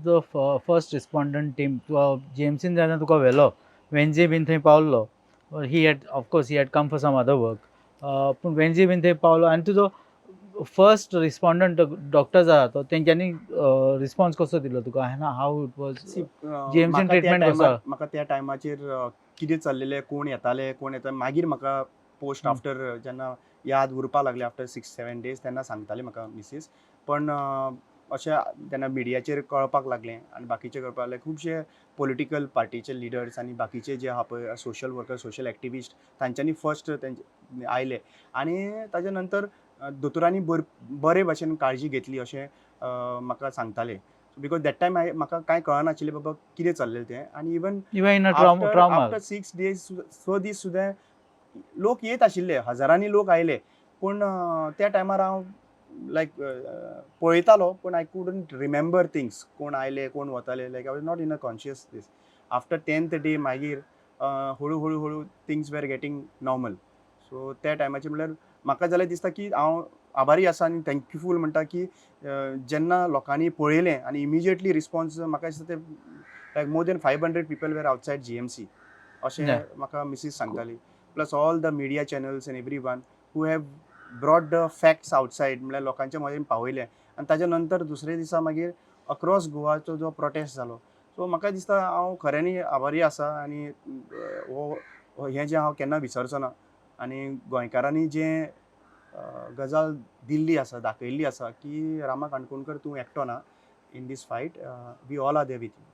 जो first respondent team जेम्सीन जेन्ना तुका व्हेलो वेन्झे बीन थंय पावल्लो he had of course he had come for some other work पूण वेन्झे बीन थंय पावलो आनी तुजो फर्स्ट रिस्पॉन्डंट डॉक्टर्स आहा तो तेंच्यांनी रिस्पॉन्स कसो दिलो तुका हाव इट वॉज जेम्सीन ट्रिटमेंट कसो आहा? म्हाका त्या टायमाचेर कितें चल्लेलें, कोण येताले कोण येता, मागीर म्हाका पोस्ट आफ्टर जेन्ना याद उरपा लागले आफ्टर 6-7 days तेन्ना सांगताली म्हाका मिसीस. पण अशें जेन्ना मिडियाचेर कळपाक लागलें आनी बाकीचे कळपाक लागले, खुबशे पॉलिटिकल पार्टीचे लिडर्स आनी बाकीचे जे आहा पळय सोशल वर्कर सोशल एक्टिविस्ट तांच्यांनी फर्स्ट तेंचे आयले आनी ताजे नंतर दोतोरांनी बरे भशेन काळजी घेतली अशें म्हाका सांगताले. बिकॉज दॅट टायम म्हाका कांय कळनाशिल्लें बाबा कितें चल्लें तें. आनी even in a after trauma after 6 days 6 दीस सुद्दां लोक येत आशिल्ले, हजारांनी लोक आयले. पूण त्या टायमार हांव लायक पळयतालो पूण आय कुडंट रिमेंबर थिंग्स. कोण आयले कोण वताले, like I was not in a conscious दीस. आफ्टर 10th day मागीर हळू हळू हळू things were getting normal. So त्या टायमाचेर म्हणल्यार म्हाका जाल्यार दिसता की हांव आभारी आसा आनी थँक्यूफूल म्हणटा की जेन्ना लोकांनी पळयलें आनी इमिजिएटली रिस्पॉन्स म्हाका दिसता ते लायक मोर दॅन 500 people वेर आवटसायड GMC अशें म्हाका मिसीस सांगताली. Plus all the media channels end every one who have brought the facts outside म्हणल्यार लोकांच्या मदीं पावयले. आनी ताज्या नंतर दुसरे दिसा मागीर अक्रॉस गोवाचो जो प्रोटेस्ट जालो. सो म्हाका दिसता हांव खऱ्यांनी आभारी आसा आनी हें जें हांव केन्ना विसरचो ना. आनी गोंयकारांनी जें गजाल दिल्ली आसा, दाखयल्ली आसा की रामा काणकोणकर तूं एकटो ना in this fight, we all are there with you.